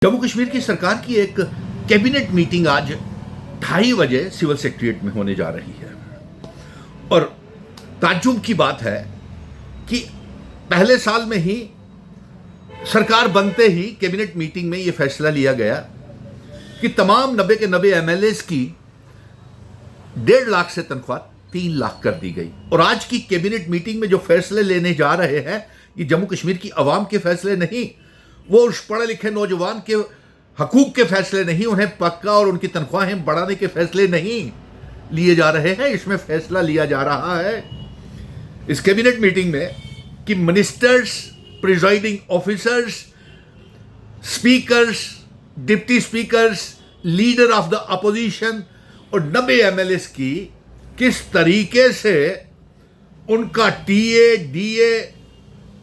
जम्मू कश्मीर की सरकार की एक कैबिनेट मीटिंग आज 2:30 बजे सिविल सेक्रेटरीट में होने जा रही है और ताज्जुब की बात है कि पहले साल में ही सरकार बनते ही कैबिनेट मीटिंग में यह फैसला लिया गया कि तमाम 90 के 90 एमएलएस की 1.5 लाख से तनख्वाह 3 लाख कर दी गई। और आज की कैबिनेट मीटिंग में जो फैसले लेने जा रहे हैं ये जम्मू कश्मीर की आवाम के फैसले नहीं, वो उस पढ़े लिखे नौजवान के हकूक के फैसले नहीं, उन्हें पक्का और उनकी तनख्वाहें बढ़ाने के फैसले नहीं लिए जा रहे हैं। इसमें फैसला लिया जा रहा है इस कैबिनेट मीटिंग में कि ministers, presiding officers, speakers, deputy speakers, leader of the opposition और 90 एमएलएस की किस तरीके से उनका टीए, डीए,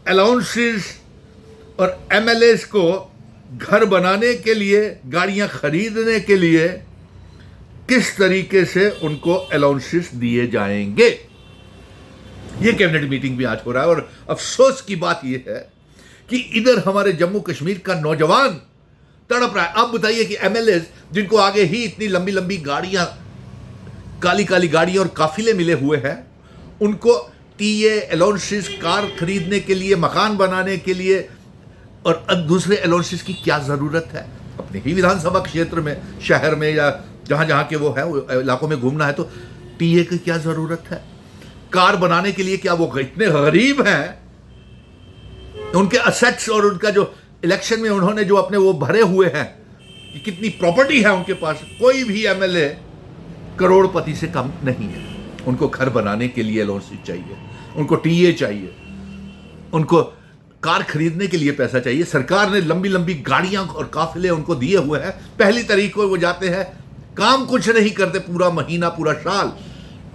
अलाउंसेस और एमएलएस को घर बनाने के लिए, गाड़ियां खरीदने के लिए किस तरीके से उनको अलाउंसेस दिए जाएंगे। यह कैबिनेट मीटिंग भी आज हो रहा है और अफसोस की बात यह है कि इधर हमारे जम्मू कश्मीर का नौजवान तड़प रहा है। अब बताइए कि एमएलएस जिनको आगे ही इतनी लंबी लंबी गाड़ियां, काली काली गाड़ियां और काफिले मिले हुए हैं, उनको टीए, अलाउंसेस, कार खरीदने के लिए, मकान बनाने के लिए और दूसरे अलाउंसेस की क्या जरूरत है। अपने ही विधानसभा क्षेत्र में, शहर में या जहां जहां के वो है इलाकों में घूमना है तो टीए की क्या जरूरत है। कार बनाने के लिए क्या वो इतने गरीब हैं, उनके असेट्स और उनका जो इलेक्शन में उन्होंने जो अपने वो भरे हुए हैं कि कितनी प्रॉपर्टी है उनके पास। कोई भी एमएलए करोड़पति से कम नहीं है। उनको घर बनाने के लिए अलाउंसेस चाहिए, उनको टीए चाहिए, उनको कार खरीदने के लिए पैसा चाहिए। सरकार ने लंबी लंबी गाड़ियां और काफिले उनको दिए हुए हैं। पहली तारीख को वो जाते हैं, काम कुछ नहीं करते पूरा महीना, पूरा साल,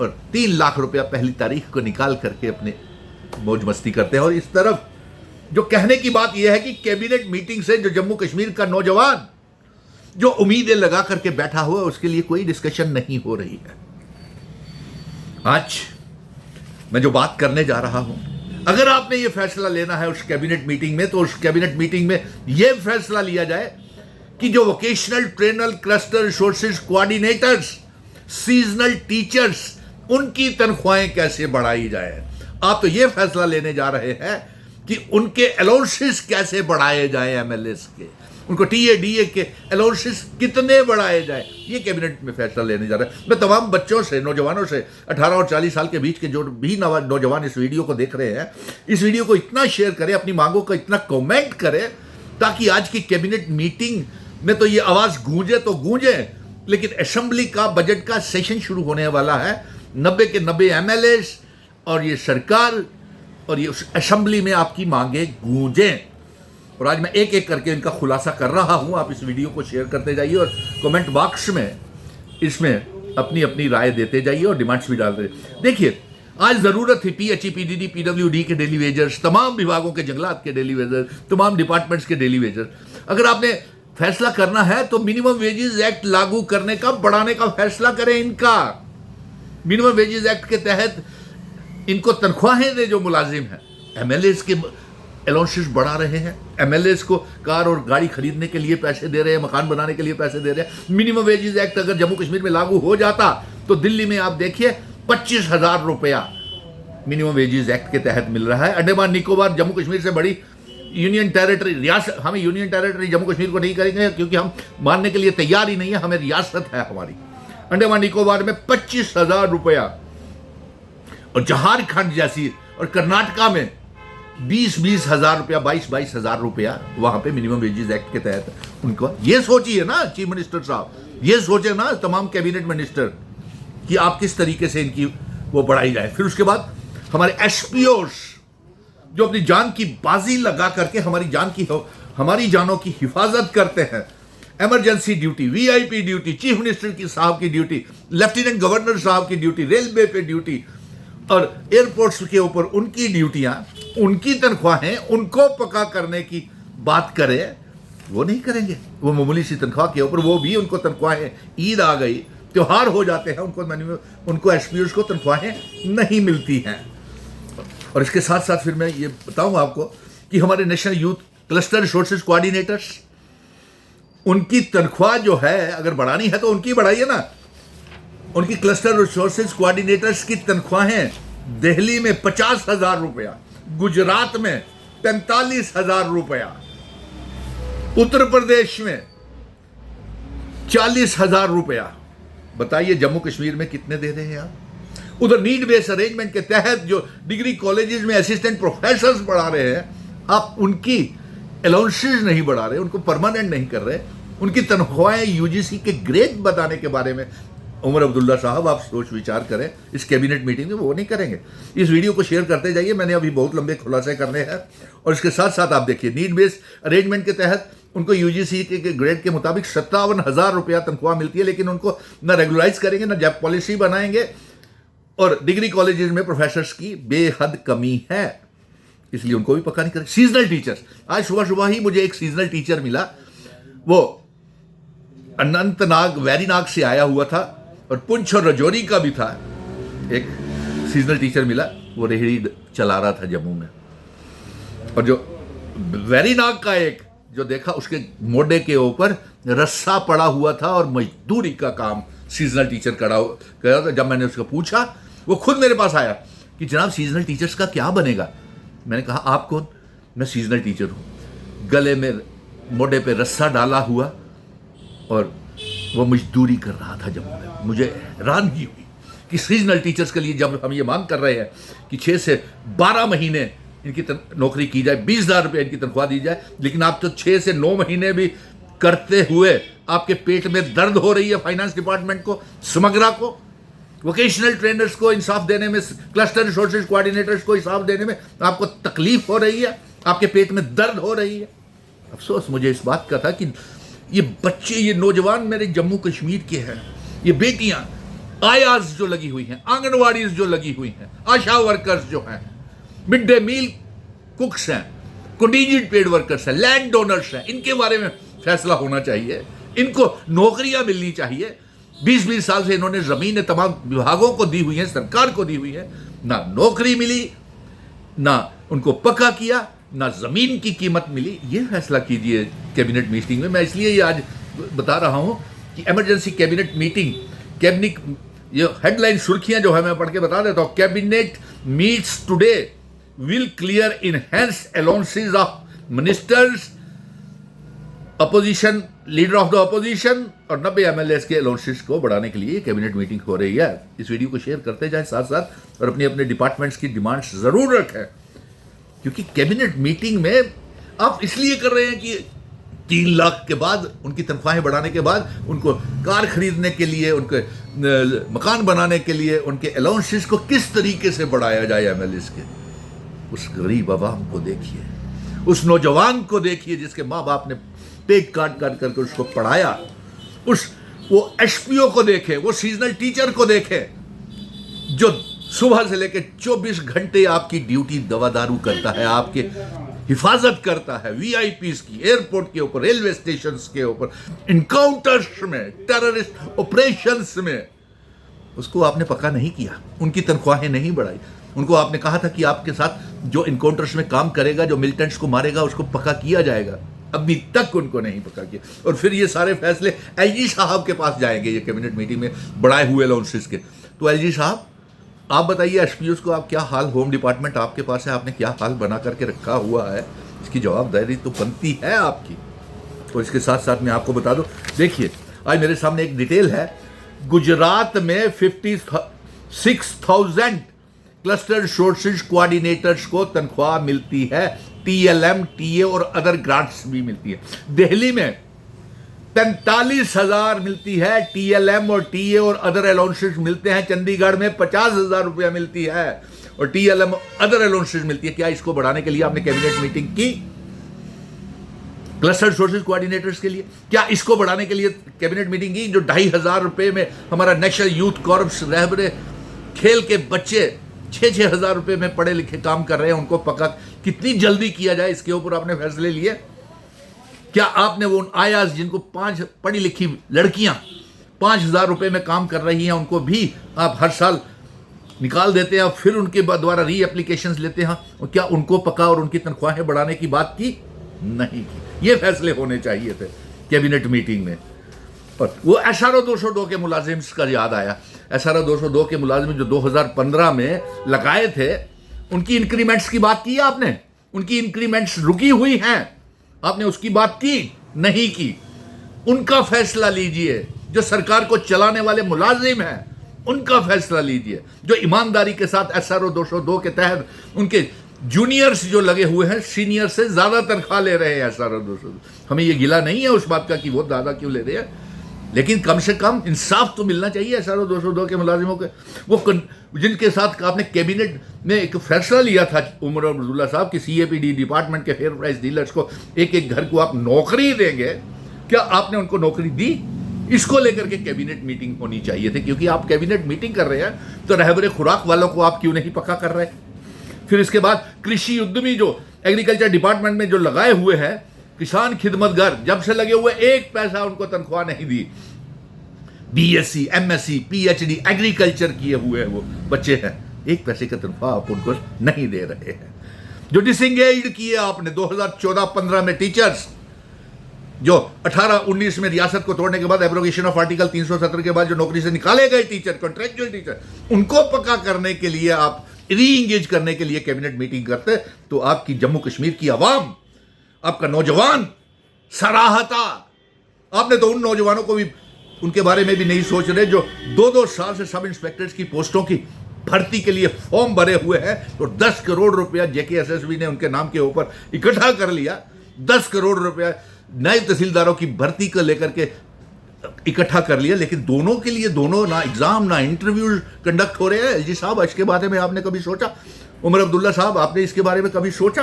और 3 लाख रुपया पहली तारीख को निकाल करके अपने मौज मस्ती करते हैं। और इस तरफ जो कहने की बात यह है कि कैबिनेट मीटिंग से जो जम्मू कश्मीर का नौजवान जो उम्मीदें लगा करके बैठा हुआ है उसके लिए कोई डिस्कशन नहीं हो रही है। आज मैं जो बात करने जा रहा हूं, अगर आपने ये फैसला लेना है उस कैबिनेट मीटिंग में, तो उस कैबिनेट मीटिंग में यह फैसला लिया जाए कि जो vocational trainer, cluster resources coordinators, seasonal teachers, उनकी तनख्वाहें कैसे बढ़ाई जाए। आप तो यह फैसला लेने जा रहे हैं कि उनके अलाउंसेस कैसे बढ़ाए जाए, एमएलएस के, उनको टीए, डीए के अलाउंसेस कितने बढ़ाए जाए, ये कैबिनेट में फैसला लेने जा रहा है। मैं तमाम बच्चों से, नौजवानों से, 18 और 40 साल के बीच के जो भी नौजवान इस वीडियो को देख रहे हैं, इस वीडियो को इतना शेयर करें, अपनी मांगों का इतना कमेंट करें, ताकि आज की कैबिनेट मीटिंग में तो ये आवाज गूंजे तो गूंजे, लेकिन असेंबली का बजट का सेशन शुरू होने वाला है। 90 के 90 एमएलएस और ये सरकार और ये असेंबली में आपकी मांगे गूंजें। और आज मैं एक एक करके इनका खुलासा कर रहा हूं। आप इस वीडियो को शेयर करते जाइए और कमेंट बॉक्स में इसमें अपनी अपनी राय देते जाइए और डिमांड्स भी डालते जाइए। देखिए, आज जरूरत थी पीएचई, पीडीडी, पीडब्ल्यूडी के डेली वेजर्स, तमाम विभागों के, जंगलात के डेली वेजर्स, तमाम डिपार्टमेंट्स के डेली वेजर्स। अगर आपने फैसला करना है तो मिनिमम वेजेस एक्ट लागू करने का, बढ़ाने का फैसला करें। इनका मिनिमम वेजेस एक्ट के तहत इनको तनख्वाहें दे जो मुलाजिम हैं। एमएलएस के अलाउंसेस बढ़ा रहे हैं, एमएलएस को कार और गाड़ी खरीदने के लिए पैसे दे रहे हैं, मकान बनाने के लिए पैसे दे रहे हैं। मिनिमम वेजेस एक्ट अगर जम्मू कश्मीर में लागू हो जाता तो दिल्ली में आप देखिए 25,000 रुपया मिनिमम वेजेस एक्ट के तहत मिल रहा है। अंडमान निकोबार जम्मू कश्मीर से बड़ी यूनियन टेरिटरी, रियासत, हमें यूनियन टेरिटरी जम्मू कश्मीर को नहीं करेंगे क्योंकि हम मानने के लिए तैयार ही नहीं है, हमें रियासत है हमारी। अंडमान निकोबार में 25,000 रुपया, और झारखंड जैसी और कर्नाटका में 20-20 हजार रुपया, 22-22 हजार रुपया वहां पे मिनिमम वेजेस एक्ट के तहत उनको। ये सोचिए ना चीफ मिनिस्टर साहब, ये सोचे ना तमाम कैबिनेट मिनिस्टर कि आप किस तरीके से इनकी वो बढ़ाई जाए। फिर उसके बाद हमारे एसपीओस जो अपनी जान की बाजी लगा करके हमारी जानों की हिफाजत करते हैं। Emergency duty, VIP duty, chief minister की साहब की ड्यूटी, लेफ्टिनेंट गवर्नर साहब की ड्यूटी, रेलवे पे ड्यूटी और एयरपोर्ट्स के ऊपर उनकी ड्यूटियां, उनकी तनख्वाहें, उनको पक्का करने की बात करें, वो नहीं करेंगे। वो मामूली सी तनख्वाह के ऊपर, वो भी उनको तनख्वाहें, ईद आ गई, त्योहार हो जाते हैं, उनको एसपीओस को तनख्वाहें नहीं मिलती हैं। और इसके साथ साथ फिर मैं ये बताऊं आपको कि हमारे national youth cluster resources coordinators उनकी तनख्वाह जो है अगर बढ़ानी है तो उनकी बढ़ाइए ना। उनकी क्लस्टर रिसोर्सेज कोऑर्डिनेटर्स की तनख्वाहें दिल्ली में 50,000 रुपया, गुजरात में 45,000 रुपया, उत्तर प्रदेश में 40,000 रुपया। बताइए जम्मू कश्मीर में कितने दे रहे हैं आप? उधर नीड बेस्ड अरेंजमेंट के तहत जो डिग्री कॉलेजेस में असिस्टेंट प्रोफेसर्स बढ़ा रहे हैं, आप उनकी अलाउंसेस नहीं बढ़ा रहे, उनको परमानेंट नहीं कर रहे। उनकी तनख्वाहें यूजीसी के ग्रेड बताने के बारे में उमर अब्दुल्ला साहब आप सोच विचार करें। इस कैबिनेट मीटिंग में वो नहीं करेंगे। इस वीडियो को शेयर करते जाइए, मैंने अभी बहुत लंबे खुलासे करने हैं। और इसके साथ साथ आप देखिए नीड बेस्ड अरेंजमेंट के तहत उनको यूजीसी के ग्रेड के मुताबिक 57,000 रुपया तनख्वाह मिलती है, लेकिन उनको ना रेगुलराइज करेंगे ना जब पॉलिसी बनाएंगे। और डिग्री कॉलेजेस में प्रोफेसर्स की बेहद कमी है, इसलिए उनको भी पक्का नहीं करें। सीजनल टीचर्स, आज सुबह सुबह ही मुझे एक सीजनल टीचर मिला, वो अनंतनाग वैरीनाग से आया हुआ था और पुंछ और रजौरी का भी था। एक सीजनल टीचर मिला, वो रेहड़ी चला रहा था जम्मू में। और जो वैरीनाग का एक जो देखा, उसके मोढे के ऊपर रस्सा पड़ा हुआ था और मजदूरी का काम सीजनल टीचर कर रहा था। जब मैंने उसको पूछा, वो खुद मेरे पास आया कि जनाब सीजनल टीचर्स का क्या बनेगा। मैंने कहा आप कौन? मैं सीजनल टीचर हूँ। गले में मोढे पे रस्सा डाला हुआ और वो मजदूरी कर रहा था जम्मू में। मुझे हैरानगी हुई कि सीजनल टीचर्स के लिए जब हम ये मांग कर रहे हैं कि 6 से 12 महीने इनकी नौकरी की जाए, 20,000 रुपये इनकी तनख्वाह दी जाए, लेकिन आप तो 6 से 9 महीने भी करते हुए आपके पेट में दर्द हो रही है। फाइनेंस डिपार्टमेंट को, समग्रा को, वोकेशनल ट्रेनर्स को इंसाफ देने में, क्लस्टर रिसोर्सेज कोऑर्डिनेटर्स को इंसाफ देने में आपको तकलीफ हो रही है, आपके पेट में दर्द हो रही है। अफसोस मुझे इस बात का था कि ये बच्चे, ये नौजवान मेरे जम्मू कश्मीर के हैं, ये बेटियां, आयाज जो लगी हुई हैं, आंगनवाड़ी जो लगी हुई हैं, आशा वर्कर्स जो हैं, मिड डे मील कुक्स हैं, कंटीजेंट पेड वर्कर्स हैं, लैंड डोनर्स हैं, इनके बारे में फैसला होना चाहिए। इनको नौकरियां मिलनी चाहिए। 20-20 साल से इन्होंने जमीनें तमाम विभागों को दी हुई हैं, सरकार को दी हुई है, ना नौकरी मिली, ना उनको पक्का किया, ना जमीन की कीमत मिली। ये फैसला कीजिए कैबिनेट मीटिंग में। मैं इसलिए ये आज बता रहा हूं कि इमरजेंसी कैबिनेट मीटिंग, कैबिनेट, ये हेडलाइन सुर्खियां जो है मैं पढ़ के बता देता हूं। Cabinet meets today, will clear enhanced allowances of ministers, opposition, leader of the opposition और 90 एमएलएस के अलाउंसेस को बढ़ाने के लिए कैबिनेट मीटिंग हो रही है। इस वीडियो को शेयर करते जाएं साथ साथ, और अपने अपने डिपार्टमेंट्स की डिमांड्स जरूर रखें, क्योंकि कैबिनेट मीटिंग में आप इसलिए कर रहे हैं कि 3 लाख के बाद उनकी तनख्वाहें बढ़ाने के बाद उनको कार खरीदने के लिए, उनके मकान बनाने के लिए उनके अलाउंसेस को किस तरीके से बढ़ाया जाए एमएलएस के। उस गरीब आवाम को देखिए, उस नौजवान को देखिए जिसके माँ बाप ने पेट काट काट करके उसको पढ़ाया, वो एसपीओ को देखे, वो सीजनल टीचर को देखे जो सुबह से लेकर 24 घंटे आपकी ड्यूटी दवा दारू करता है, आपके हिफाजत करता है, वीआईपीज की, एयरपोर्ट के ऊपर, रेलवे स्टेशन के ऊपर, इनकाउंटर्स में, टेररिस्ट ऑपरेशंस में। उसको आपने पक्का नहीं किया, उनकी तनख्वाहें नहीं बढ़ाई। उनको आपने कहा था कि आपके साथ जो इनकाउंटर्स में काम करेगा, जो मिलिटेंट्स को मारेगा, उसको पक्का किया जाएगा। अभी तक उनको नहीं पक्का किया। और फिर ये सारे फैसले एलजी साहब के पास जाएंगे ये कैबिनेट मीटिंग में बढ़ाए हुए अलाउंसेस के। तो एलजी साहब आप बताइए, एसपीओस को आप क्या हाल, होम डिपार्टमेंट आपके पास है, आपने क्या हाल बना करके रखा हुआ है, इसकी जवाबदारी तो बनती है आपकी। तो इसके साथ साथ मैं आपको बता दूं, देखिए आज मेरे सामने एक डिटेल है। गुजरात में 56,000 क्लस्टर रिसोर्सेज कोऑर्डिनेटर्स को तनख्वाह मिलती है, टीएलएम, टीए और अदर ग्रांट्स भी मिलती है। दिल्ली में 45,000 मिलती है, टीएलएम और टीए और अदर अलाउंसेस मिलते हैं। चंडीगढ़ में 50,000 रुपया मिलती है और टीएलएम अदर अलाउंसेस मिलती है। क्या इसको बढ़ाने के लिए आपने कैबिनेट मीटिंग की? क्लस्टर रिसोर्सेज कोऑर्डिनेटर्स के लिए क्या इसको बढ़ाने के लिए कैबिनेट मीटिंग की? जो 2,500 रुपए में हमारा नेशनल यूथ कॉर्प्स रहबरे खेल के बच्चे 6,000 रुपए में पढ़े लिखे काम कर रहे हैं, उनको पक्का कितनी जल्दी किया जाए, इसके ऊपर आपने फैसले लिए? क्या आपने वो आयाज जिनको 5 पढ़ी लिखी लड़कियां 5,000 रुपए में काम कर रही हैं, उनको भी आप हर साल निकाल देते हैं और फिर उनके द्वारा री एप्लीकेशंस लेते हैं, और क्या उनको पक्का और उनकी तनख्वाहें बढ़ाने की बात की? नहीं की। ये फैसले होने चाहिए थे। कैबिनेट मीटिंग में। और वो SRO 202 के मुलाजिम का याद आया। SRO 202 के मुलाजिम जो 2015 में लगाए थे, उनकी इंक्रीमेंट्स की बात की आपने? उनकी इंक्रीमेंट्स रुकी हुई हैं, आपने उसकी बात की? नहीं की। उनका फैसला लीजिए। जो सरकार को चलाने वाले मुलाजिम हैं, उनका फैसला लीजिए। जो ईमानदारी के साथ SRO 202 के तहत उनके जूनियर्स जो लगे हुए हैं, सीनियर से ज्यादा तनख्वाह ले रहे हैं SRO 202। हमें ये गिला नहीं है उस बात का कि वो ज्यादा क्यों ले रहे हैं, लेकिन कम से कम इंसाफ तो मिलना चाहिए SRO 202 के मुलाजिमों के। वो जिनके साथ आपने कैबिनेट में एक फैसला लिया था उमर अब्दुल्ला साहब कि CAPD डिपार्टमेंट के फेयर प्राइस डीलर्स को एक एक घर को आप नौकरी देंगे, क्या आपने उनको नौकरी दी? इसको लेकर के कैबिनेट मीटिंग होनी चाहिए थी, क्योंकि आप कैबिनेट मीटिंग कर रहे हैं तो रहबरे खुराक वालों को आप क्यों नहीं पक्का कर रहे? फिर इसके बाद कृषि उद्यमी जो एग्रीकल्चर डिपार्टमेंट में जो लगाए हुए हैं, किसान खिदमतगर, जब से लगे हुए एक पैसा उनको तनख्वाह नहीं दी। BSc, MSc, PhD एग्रीकल्चर किए हुए वो बच्चे हैं, एक पैसे का तनख्वाह आप उनको नहीं दे रहे हैं। जो डिसंगेज्ड किए आपने 2014-15 में टीचर्स, जो 18-19 में रियासत को तोड़ने के बाद एब्रोगेशन ऑफ आर्टिकल 370 के बाद जो नौकरी से निकाले गए टीचर, कॉन्ट्रैक्चुअल टीचर, उनको पक्का करने के लिए आप री इंगेज करने के लिए कैबिनेट मीटिंग करते तो आपकी जम्मू कश्मीर की आवाम, आपका नौजवान सराहता। आपने तो उन नौजवानों को भी, उनके बारे में भी नहीं सोच रहे जो 2-2 साल से सब इंस्पेक्टर्स की पोस्टों की भर्ती के लिए फॉर्म भरे हुए हैं और 10 करोड़ रुपया JKSSB ने उनके नाम के ऊपर इकट्ठा कर लिया। 10 करोड़ रुपया नए तहसीलदारों की भर्ती को लेकर के इकट्ठा कर लिया, लेकिन दोनों के लिए दोनों ना एग्जाम ना इंटरव्यू कंडक्ट हो रहे हैं। LG साहब, इसके बारे में आपने कभी सोचा? उमर अब्दुल्ला साहब, आपने इसके बारे में कभी सोचा?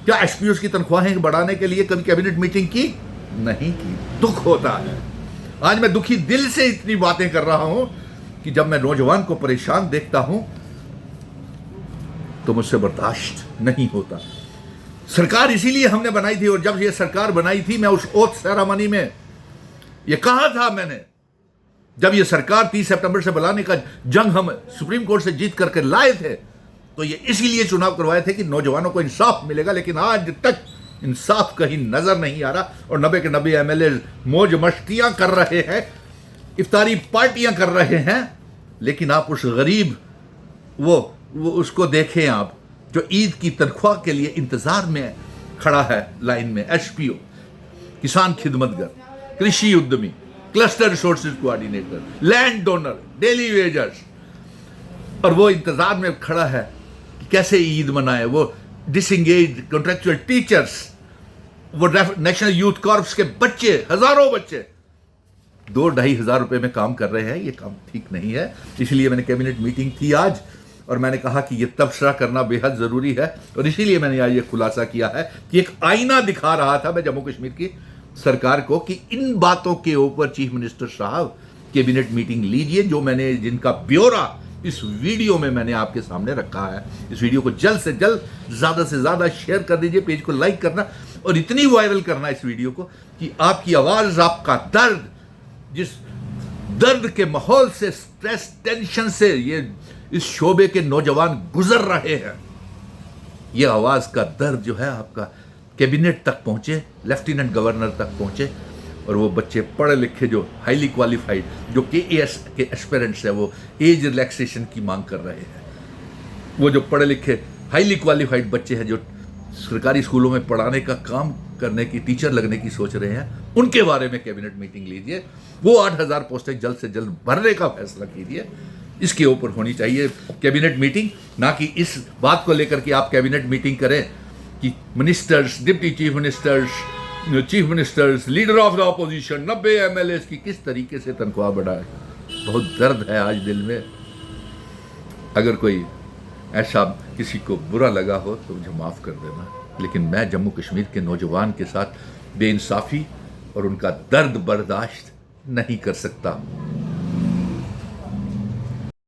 क्या SPOs की तनख्वाहें बढ़ाने के लिए कभी कैबिनेट मीटिंग की? नहीं की। दुख होता है। आज मैं दुखी दिल से इतनी बातें कर रहा हूं कि जब मैं नौजवान को परेशान देखता हूं तो मुझसे बर्दाश्त नहीं होता। सरकार इसीलिए हमने बनाई थी, और जब ये सरकार बनाई थी, मैं उस ओथ सेरेमनी में ये कहा था मैंने, जब ये सरकार 30 सितंबर से बुलाने का जंग हम सुप्रीम कोर्ट से जीत करके लाए थे, तो ये इसीलिए चुनाव करवाए थे कि नौजवानों को इंसाफ मिलेगा। लेकिन आज तक इंसाफ कहीं नजर नहीं आ रहा, और 90 के 90 MLA मौज मस्तियां कर रहे हैं, इफ्तारी पार्टियां कर रहे हैं। लेकिन आप उस गरीब वो उसको देखें आप, जो ईद की तनख्वाह के लिए इंतजार में खड़ा है लाइन में, SPO, किसान खिदमतगर, कृषि उद्यमी, cluster resources coordinator, land donor, daily wagers, और वो इंतजार में खड़ा है कि कैसे ईद मनाए। वो डिसंगेज कॉन्ट्रैक्चुअल टीचर्स, वो नेशनल यूथ कॉर्प्स के बच्चे, हजारों बच्चे 2-2.5 हज़ार रुपए में काम कर रहे हैं। ये काम ठीक नहीं है। इसलिए मैंने कैबिनेट मीटिंग की आज, और मैंने कहा कि ये तबसरा करना बेहद जरूरी है, और इसीलिए मैंने आज ये खुलासा किया है कि एक आईना दिखा रहा था मैं जम्मू कश्मीर की सरकार को कि इन बातों के ऊपर चीफ मिनिस्टर साहब कैबिनेट मीटिंग लीजिए, जो मैंने, जिनका ब्यौरा इस वीडियो में मैंने आपके सामने रखा है। इस वीडियो को जल्द से जल्द, ज्यादा से ज्यादा शेयर कर दीजिए, पेज को लाइक करना और इतनी वायरल करना इस वीडियो को कि आपकी आवाज, आपका दर्द, जिस दर्द के माहौल से, स्ट्रेस, टेंशन से ये इस शोबे के नौजवान गुजर रहे हैं, ये आवाज का दर्द जो है आपका कैबिनेट तक पहुंचे, लेफ्टिनेंट गवर्नर तक पहुंचे, और वो बच्चे पढ़े लिखे जो हाईली क्वालिफाइड, जो KAS के एस्पिरेंट्स है, वो एज रिलैक्सेशन की मांग कर रहे हैं। वो जो पढ़े लिखे हाईली क्वालिफाइड बच्चे हैं जो सरकारी स्कूलों में पढ़ाने का काम करने की, टीचर लगने की सोच रहे हैं, उनके बारे में कैबिनेट मीटिंग लीजिए। वो 8,000 पोस्टें जल्द से जल्द भरने का फैसला कीजिए। इसके ऊपर होनी चाहिए कैबिनेट मीटिंग, ना कि इस बात को लेकर के आप कैबिनेट मीटिंग करें कि ministers, deputy chief ministers, leader of the opposition, 90 MLAs की किस तरीके से तनख्वाह बढ़ाए। बहुत दर्द है आज दिल में। अगर कोई ऐसा किसी को बुरा लगा हो तो मुझे माफ़ कर देना, लेकिन मैं जम्मू कश्मीर के नौजवान के साथ बेइंसाफ़ी और उनका दर्द बर्दाश्त नहीं कर सकता।